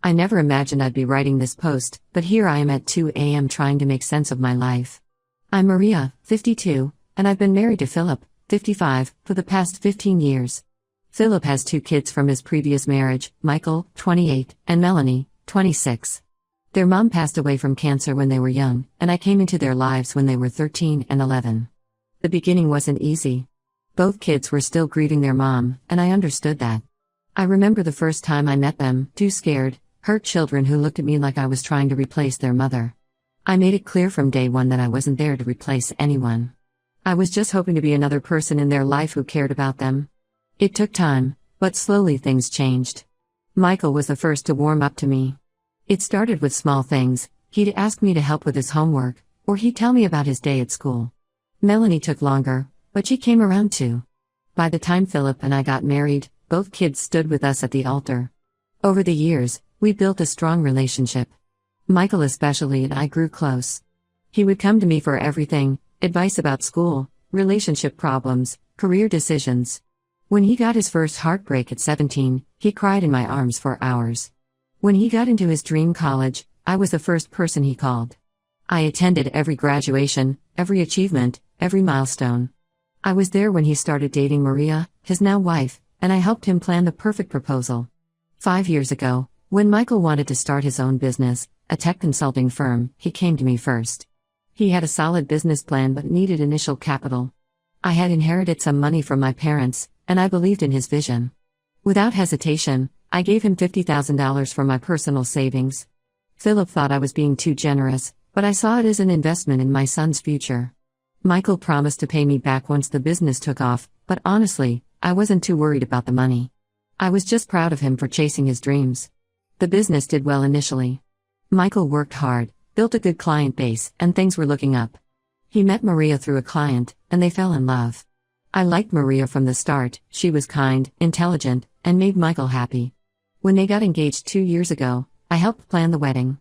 I never imagined I'd be writing this post, but here I am at 2 a.m. trying to make sense of my life. I'm Maria, 52, and I've been married to Philip, 55, for the past 15 years. Philip has 2 kids from his previous marriage, Michael, 28, and Melanie, 26. Their mom passed away from cancer when they were young, and I came into their lives when they were 13 and 11. The beginning wasn't easy. Both kids were still grieving their mom, and I understood that. I remember the first time I met them, 2 scared, hurt children who looked at me like I was trying to replace their mother. I made it clear from day one that I wasn't there to replace anyone. I was just hoping to be another person in their life who cared about them. It took time, but slowly things changed. Michael was the first to warm up to me. It started with small things. He'd ask me to help with his homework, or he'd tell me about his day at school. Melanie took longer, but she came around too. By the time Philip and I got married, both kids stood with us at the altar. Over the years, we built a strong relationship. Michael especially and I grew close. He would come to me for everything: advice about school, relationship problems, career decisions. When he got his first heartbreak at 17, he cried in my arms for hours. When he got into his dream college, I was the first person he called. I attended every graduation, every achievement, every milestone. I was there when he started dating Maria, his now wife, and I helped him plan the perfect proposal. 5 years ago, when Michael wanted to start his own business, a tech consulting firm, he came to me first. He had a solid business plan but needed initial capital. I had inherited some money from my parents, and I believed in his vision. Without hesitation, I gave him $50,000 from my personal savings. Philip thought I was being too generous, but I saw it as an investment in my son's future. Michael promised to pay me back once the business took off, but honestly, I wasn't too worried about the money. I was just proud of him for chasing his dreams. The business did well initially. Michael worked hard, built a good client base, and things were looking up. He met Maria through a client, and they fell in love. I liked Maria from the start. She was kind, intelligent, and made Michael happy. When they got engaged 2 years ago, I helped plan the wedding.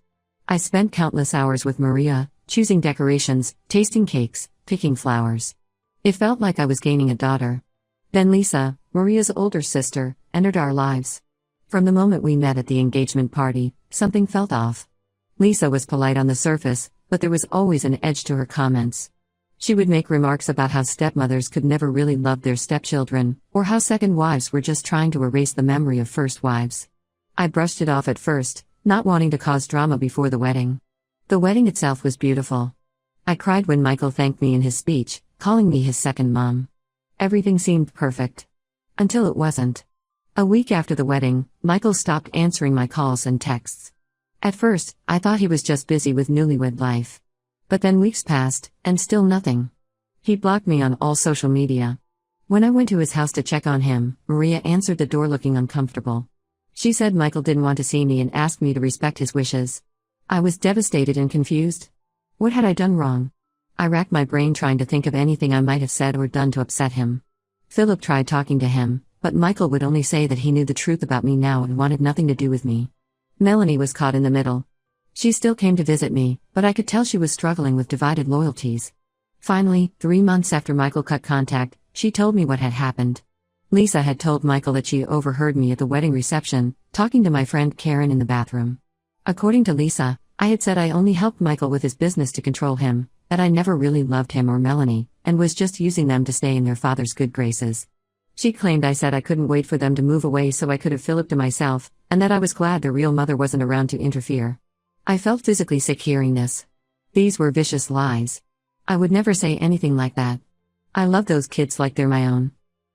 I spent countless hours with Maria, choosing decorations, tasting cakes, picking flowers. It felt like I was gaining a daughter. Then Lisa, Maria's older sister, entered our lives. From the moment we met at the engagement party, something felt off. Lisa was polite on the surface, but there was always an edge to her comments. She would make remarks about how stepmothers could never really love their stepchildren, or how second wives were just trying to erase the memory of first wives. I brushed it off at first, not wanting to cause drama before the wedding. The wedding itself was beautiful. I cried when Michael thanked me in his speech, calling me his second mom. Everything seemed perfect. Until it wasn't. A week after the wedding, Michael stopped answering my calls and texts. At first, I thought he was just busy with newlywed life. But then weeks passed, and still nothing. He blocked me on all social media. When I went to his house to check on him, Maria answered the door looking uncomfortable. She said Michael didn't want to see me and asked me to respect his wishes. I was devastated and confused. What had I done wrong? I racked my brain trying to think of anything I might have said or done to upset him. Philip tried talking to him, but Michael would only say that he knew the truth about me now and wanted nothing to do with me. Melanie was caught in the middle. She still came to visit me, but I could tell she was struggling with divided loyalties. Finally, 3 months after Michael cut contact, she told me what had happened. Lisa had told Michael that she overheard me at the wedding reception, talking to my friend Karen in the bathroom. According to Lisa, I had said I only helped Michael with his business to control him, that I never really loved him or Melanie, and was just using them to stay in their father's good graces. She claimed I said I couldn't wait for them to move away so I could have Philip to myself, and that I was glad their real mother wasn't around to interfere. I felt physically sick hearing this. These were vicious lies. I would never say anything like that. I love those kids like they're my own.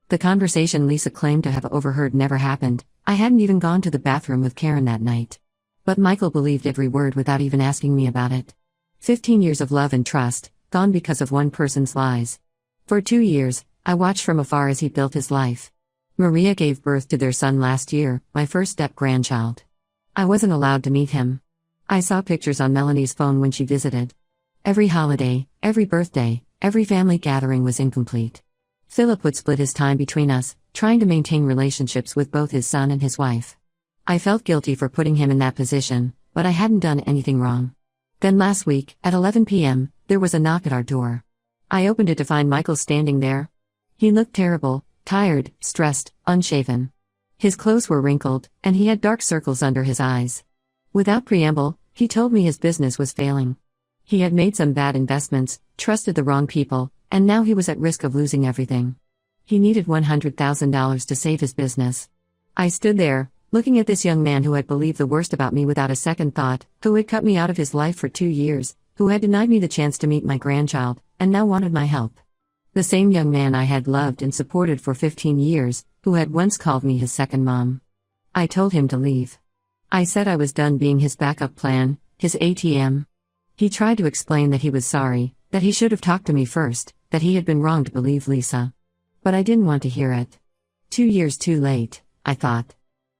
The conversation Lisa claimed to have overheard never happened. I hadn't even gone to the bathroom with Karen that night. But Michael believed every word without even asking me about it. 15 years of love and trust, gone because of one person's lies. For 2 years, I watched from afar as he built his life. Maria gave birth to their son last year, my first step-grandchild. I wasn't allowed to meet him. I saw pictures on Melanie's phone when she visited. Every holiday, every birthday, every family gathering was incomplete. Philip would split his time between us, trying to maintain relationships with both his son and his wife. I felt guilty for putting him in that position, but I hadn't done anything wrong. Then last week, at 11 p.m., there was a knock at our door. I opened it to find Michael standing there. He looked terrible, tired, stressed, unshaven. His clothes were wrinkled, and he had dark circles under his eyes. Without preamble, he told me his business was failing. He had made some bad investments, trusted the wrong people, and now he was at risk of losing everything. He needed $100,000 to save his business. I stood there, looking at this young man who had believed the worst about me without a second thought, who had cut me out of his life for 2 years, who had denied me the chance to meet my grandchild, and now wanted my help. The same young man I had loved and supported for 15 years, who had once called me his second mom. I told him to leave. I said I was done being his backup plan, his ATM. He tried to explain that he was sorry, that he should have talked to me first, that he had been wrong to believe Lisa. But I didn't want to hear it. 2 years too late, I thought.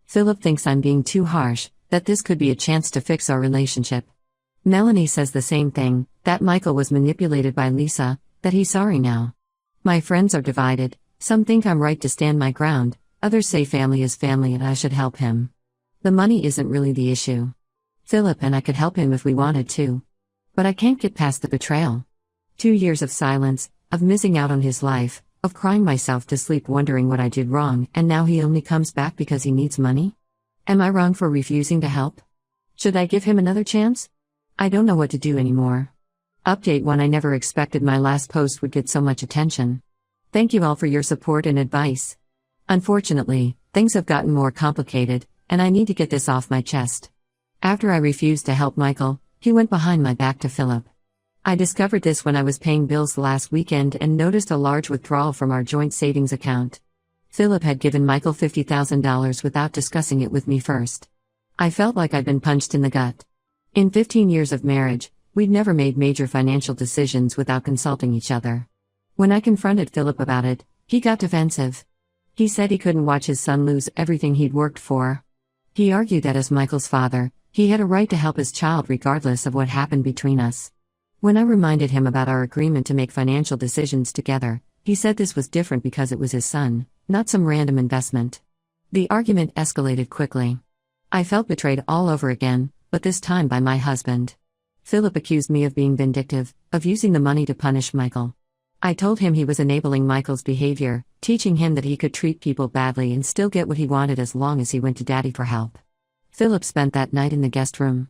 Philip thinks I'm being too harsh, that this could be a chance to fix our relationship. Melanie says the same thing, that Michael was manipulated by Lisa, that he's sorry now. My friends are divided, some think I'm right to stand my ground, others say family is family and I should help him. The money isn't really the issue. Philip and I could help him if we wanted to. But I can't get past the betrayal. 2 years of silence, of missing out on his life, of crying myself to sleep wondering what I did wrong, and now he only comes back because he needs money? Am I wrong for refusing to help? Should I give him another chance? I don't know what to do anymore. Update 1: I never expected my last post would get so much attention. Thank you all for your support and advice. Unfortunately, things have gotten more complicated, and I need to get this off my chest. After I refused to help Michael, he went behind my back to Philip. I discovered this when I was paying bills last weekend and noticed a large withdrawal from our joint savings account. Philip had given Michael $50,000 without discussing it with me first. I felt like I'd been punched in the gut. In 15 years of marriage, we'd never made major financial decisions without consulting each other. When I confronted Philip about it, he got defensive. He said he couldn't watch his son lose everything he'd worked for. He argued that as Michael's father, he had a right to help his child regardless of what happened between us. When I reminded him about our agreement to make financial decisions together, he said this was different because it was his son, not some random investment. The argument escalated quickly. I felt betrayed all over again, but this time by my husband. Philip accused me of being vindictive, of using the money to punish Michael. I told him he was enabling Michael's behavior, teaching him that he could treat people badly and still get what he wanted as long as he went to Daddy for help. Philip spent that night in the guest room.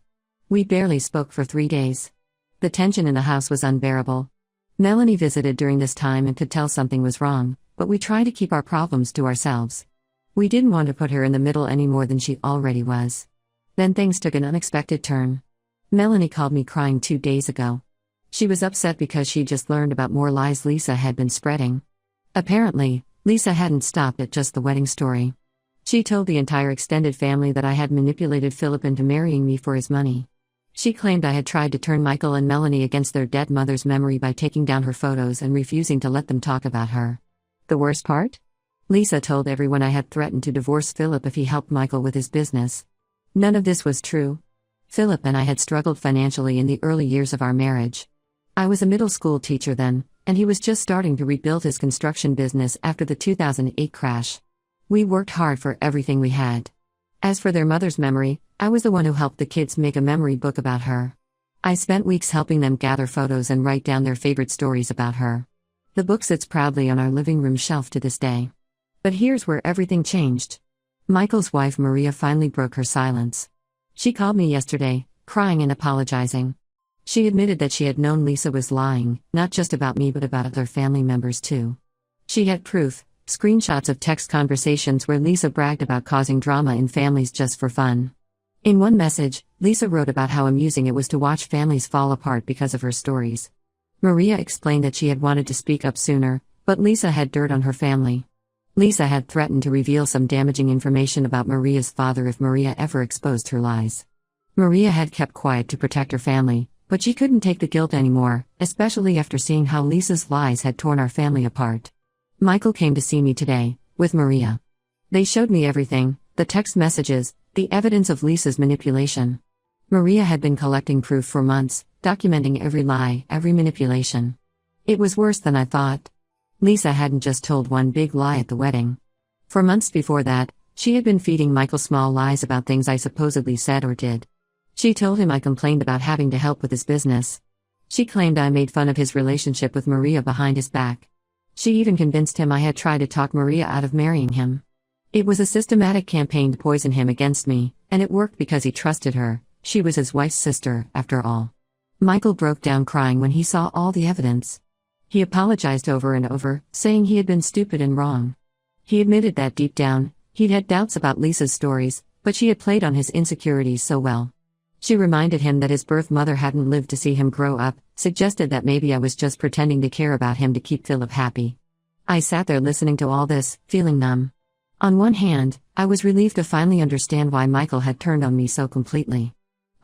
We barely spoke for 3 days. The tension in the house was unbearable. Melanie visited during this time and could tell something was wrong, but we tried to keep our problems to ourselves. We didn't want to put her in the middle any more than she already was. Then things took an unexpected turn. Melanie called me crying 2 days ago. She was upset because she just learned about more lies Lisa had been spreading. Apparently, Lisa hadn't stopped at just the wedding story. She told the entire extended family that I had manipulated Philip into marrying me for his money. She claimed I had tried to turn Michael and Melanie against their dead mother's memory by taking down her photos and refusing to let them talk about her. The worst part? Lisa told everyone I had threatened to divorce Philip if he helped Michael with his business. None of this was true. Philip and I had struggled financially in the early years of our marriage. I was a middle school teacher then, and he was just starting to rebuild his construction business after the 2008 crash. We worked hard for everything we had. As for their mother's memory, I was the one who helped the kids make a memory book about her. I spent weeks helping them gather photos and write down their favorite stories about her. The book sits proudly on our living room shelf to this day. But here's where everything changed. Michael's wife Maria finally broke her silence. She called me yesterday, crying and apologizing. She admitted that she had known Lisa was lying, not just about me but about other family members too. She had proof, screenshots of text conversations where Lisa bragged about causing drama in families just for fun. In one message, Lisa wrote about how amusing it was to watch families fall apart because of her stories. Maria explained that she had wanted to speak up sooner, but Lisa had dirt on her family. Lisa had threatened to reveal some damaging information about Maria's father if Maria ever exposed her lies. Maria had kept quiet to protect her family, but she couldn't take the guilt anymore, especially after seeing how Lisa's lies had torn our family apart. Michael came to see me today, with Maria. They showed me everything, the text messages, the evidence of Lisa's manipulation. Maria had been collecting proof for months, documenting every lie, every manipulation. It was worse than I thought. Lisa hadn't just told one big lie at the wedding. For months before that, she had been feeding Michael small lies about things I supposedly said or did. She told him I complained about having to help with his business. She claimed I made fun of his relationship with Maria behind his back. She even convinced him I had tried to talk Maria out of marrying him. It was a systematic campaign to poison him against me, and it worked because he trusted her, She was his wife's sister, after all. Michael broke down crying when he saw all the evidence. He apologized over and over, saying he had been stupid and wrong. He admitted that deep down, he'd had doubts about Lisa's stories, but she had played on his insecurities so well. She reminded him that his birth mother hadn't lived to see him grow up, suggested that maybe I was just pretending to care about him to keep Philip happy. I sat there listening to all this, feeling numb. On one hand, I was relieved to finally understand why Michael had turned on me so completely.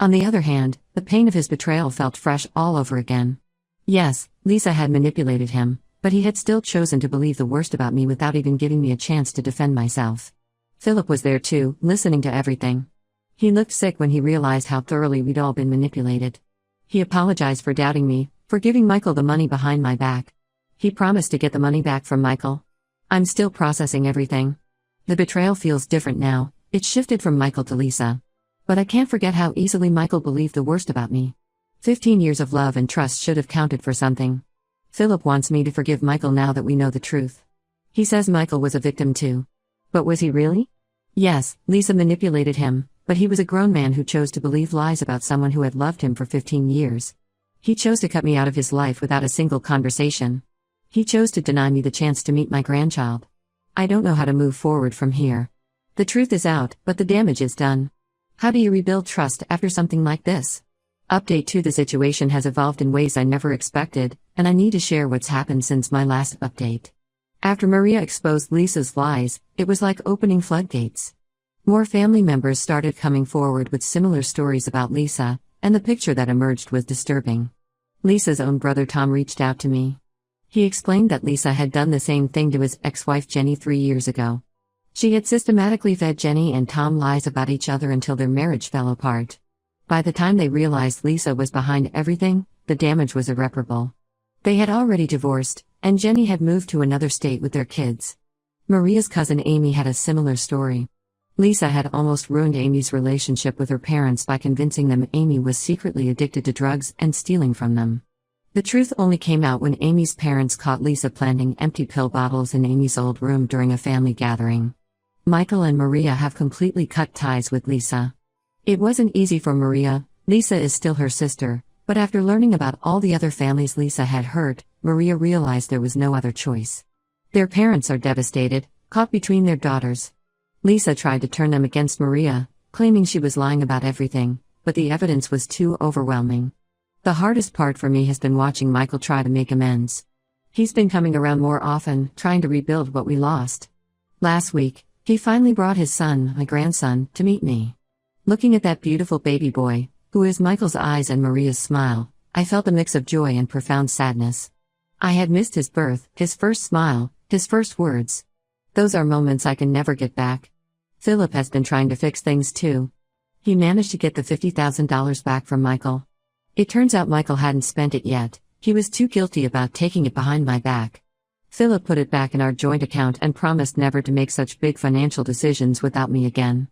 On the other hand, the pain of his betrayal felt fresh all over again. Yes, Lisa had manipulated him, but he had still chosen to believe the worst about me without even giving me a chance to defend myself. Philip was there too, listening to everything. He looked sick when he realized how thoroughly we'd all been manipulated. He apologized for doubting me, for giving Michael the money behind my back. He promised to get the money back from Michael. I'm still processing everything. The betrayal feels different now, it shifted from Michael to Lisa. But I can't forget how easily Michael believed the worst about me. 15 years of love and trust should have counted for something. Philip wants me to forgive Michael now that we know the truth. He says Michael was a victim too. But was he really? Yes, Lisa manipulated him, but he was a grown man who chose to believe lies about someone who had loved him for 15 years. He chose to cut me out of his life without a single conversation. He chose to deny me the chance to meet my grandchild. I don't know how to move forward from here. The truth is out, but the damage is done. How do you rebuild trust after something like this? Update 2: The situation has evolved in ways I never expected, and I need to share what's happened since my last update. After Maria exposed Lisa's lies, it was like opening floodgates. More family members started coming forward with similar stories about Lisa, and the picture that emerged was disturbing. Lisa's own brother Tom reached out to me. He explained that Lisa had done the same thing to his ex-wife Jenny 3 years ago. She had systematically fed Jenny and Tom lies about each other until their marriage fell apart. By the time they realized Lisa was behind everything, the damage was irreparable. They had already divorced, and Jenny had moved to another state with their kids. Maria's cousin Amy had a similar story. Lisa had almost ruined Amy's relationship with her parents by convincing them Amy was secretly addicted to drugs and stealing from them. The truth only came out when Amy's parents caught Lisa planting empty pill bottles in Amy's old room during a family gathering. Michael and Maria have completely cut ties with Lisa. It wasn't easy for Maria. Lisa is still her sister, but after learning about all the other families Lisa had hurt, Maria realized there was no other choice. Their parents are devastated, caught between their daughters. Lisa tried to turn them against Maria, claiming she was lying about everything, but the evidence was too overwhelming. The hardest part for me has been watching Michael try to make amends. He's been coming around more often, trying to rebuild what we lost. Last week, he finally brought his son, my grandson, to meet me. Looking at that beautiful baby boy, who is Michael's eyes and Maria's smile, I felt a mix of joy and profound sadness. I had missed his birth, his first smile, his first words. Those are moments I can never get back. Philip has been trying to fix things too. He managed to get the $50,000 back from Michael. It turns out Michael hadn't spent it yet, he was too guilty about taking it behind my back. Philip put it back in our joint account and promised never to make such big financial decisions without me again.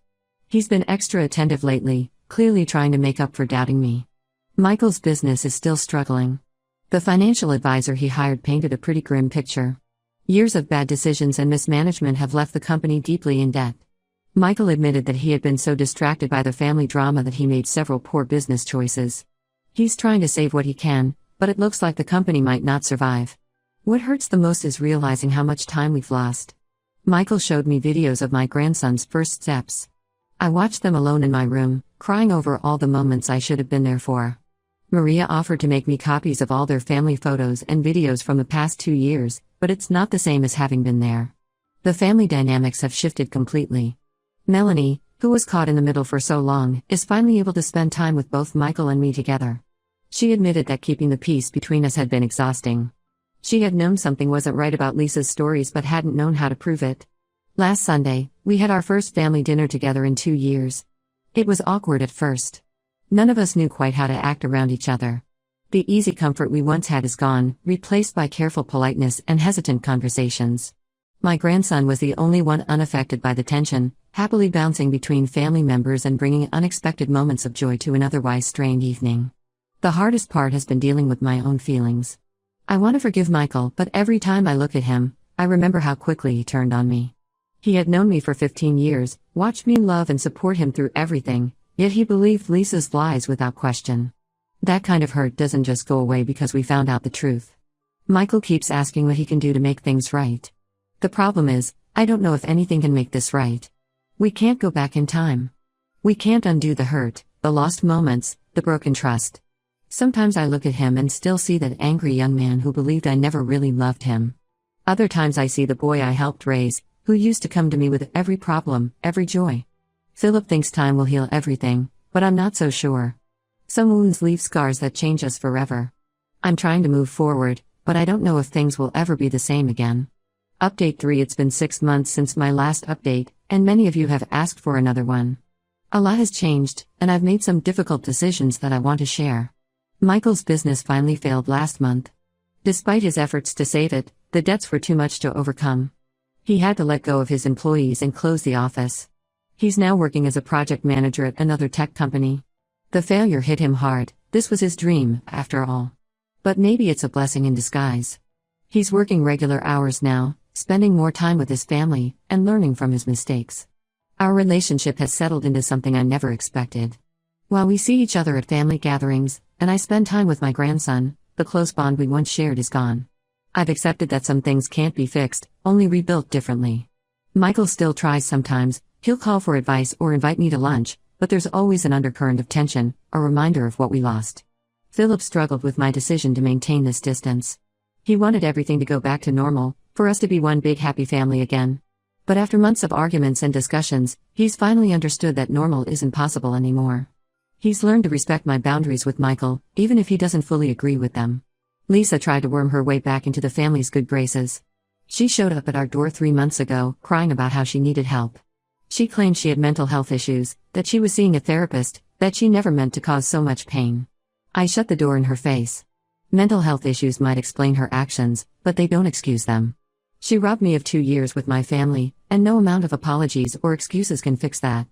He's been extra attentive lately, clearly trying to make up for doubting me. Michael's business is still struggling. The financial advisor he hired painted a pretty grim picture. Years of bad decisions and mismanagement have left the company deeply in debt. Michael admitted that he had been so distracted by the family drama that he made several poor business choices. He's trying to save what he can, but it looks like the company might not survive. What hurts the most is realizing how much time we've lost. Michael showed me videos of my grandson's first steps. I watched them alone in my room, crying over all the moments I should have been there for. Maria offered to make me copies of all their family photos and videos from the past 2 years, but it's not the same as having been there. The family dynamics have shifted completely. Melanie, who was caught in the middle for so long, is finally able to spend time with both Michael and me together. She admitted that keeping the peace between us had been exhausting. She had known something wasn't right about Lisa's stories but hadn't known how to prove it. Last Sunday, we had our first family dinner together in 2 years. It was awkward at first. None of us knew quite how to act around each other. The easy comfort we once had is gone, replaced by careful politeness and hesitant conversations. My grandson was the only one unaffected by the tension, happily bouncing between family members and bringing unexpected moments of joy to an otherwise strained evening. The hardest part has been dealing with my own feelings. I want to forgive Michael, but every time I look at him, I remember how quickly he turned on me. He had known me for 15 years, watched me love and support him through everything, Yet he believed Lisa's lies without question. That kind of hurt doesn't just go away because we found out the truth. Michael keeps asking what he can do to make things right. The problem is, I don't know if anything can make this right. We can't go back in time. We can't undo the hurt, the lost moments, the broken trust. Sometimes I look at him and still see that angry young man who believed I never really loved him. Other times I see the boy I helped raise, who used to come to me with every problem, every joy. Philip thinks time will heal everything, but I'm not so sure. Some wounds leave scars that change us forever. I'm trying to move forward, but I don't know if things will ever be the same again. Update 3. It's been 6 months since my last update, and many of you have asked for another one. A lot has changed, and I've made some difficult decisions that I want to share. Michael's business finally failed last month. Despite his efforts to save it, the debts were too much to overcome. He had to let go of his employees and close the office. He's now working as a project manager at another tech company. The failure hit him hard. This was his dream, after all. But maybe it's a blessing in disguise. He's working regular hours now, spending more time with his family, and learning from his mistakes. Our relationship has settled into something I never expected. While we see each other at family gatherings, and I spend time with my grandson, the close bond we once shared is gone. I've accepted that some things can't be fixed, only rebuilt differently. Michael still tries sometimes. He'll call for advice or invite me to lunch, but there's always an undercurrent of tension, a reminder of what we lost. Philip struggled with my decision to maintain this distance. He wanted everything to go back to normal, for us to be one big happy family again. But after months of arguments and discussions, he's finally understood that normal isn't possible anymore. He's learned to respect my boundaries with Michael, even if he doesn't fully agree with them. Lisa tried to worm her way back into the family's good graces. She showed up at our door 3 months ago, crying about how she needed help. She claimed she had mental health issues, that she was seeing a therapist, that she never meant to cause so much pain. I shut the door in her face. Mental health issues might explain her actions, but they don't excuse them. She robbed me of 2 years with my family, and no amount of apologies or excuses can fix that.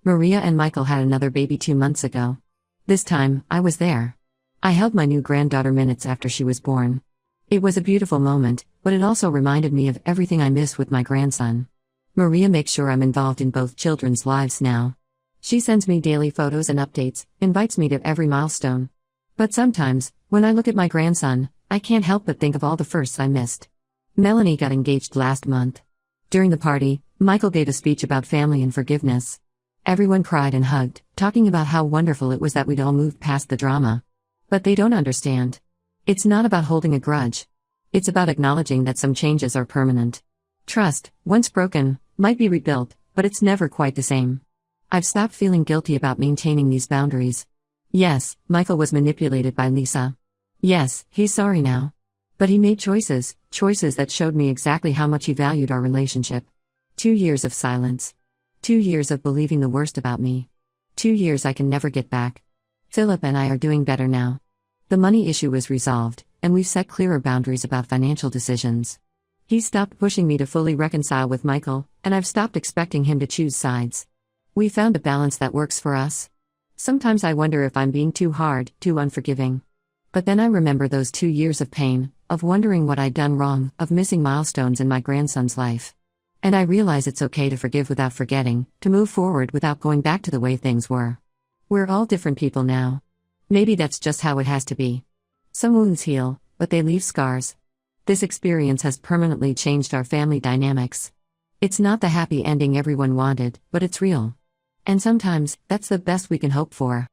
Maria and Michael had another baby 2 months ago. This time, I was there. I held my new granddaughter minutes after she was born. It was a beautiful moment, but it also reminded me of everything I miss with my grandson. Maria makes sure I'm involved in both children's lives now. She sends me daily photos and updates, invites me to every milestone. But sometimes, when I look at my grandson, I can't help but think of all the firsts I missed. Melanie got engaged last month. During the party, Michael gave a speech about family and forgiveness. Everyone cried and hugged, talking about how wonderful it was that we'd all moved past the drama. But they don't understand. It's not about holding a grudge. It's about acknowledging that some changes are permanent. Trust, once broken, might be rebuilt, but it's never quite the same. I've stopped feeling guilty about maintaining these boundaries. Yes, Michael was manipulated by Lisa. Yes, he's sorry now. But he made choices that showed me exactly how much he valued our relationship. 2 years of silence. 2 years of believing the worst about me. 2 years I can never get back. Philip and I are doing better now. The money issue is resolved, and we've set clearer boundaries about financial decisions. He's stopped pushing me to fully reconcile with Michael, and I've stopped expecting him to choose sides. We found a balance that works for us. Sometimes I wonder if I'm being too hard, too unforgiving. But then I remember those 2 years of pain, of wondering what I'd done wrong, of missing milestones in my grandson's life. And I realize it's okay to forgive without forgetting, to move forward without going back to the way things were. We're all different people now. Maybe that's just how it has to be. Some wounds heal, but they leave scars. This experience has permanently changed our family dynamics. It's not the happy ending everyone wanted, but it's real. And sometimes, that's the best we can hope for.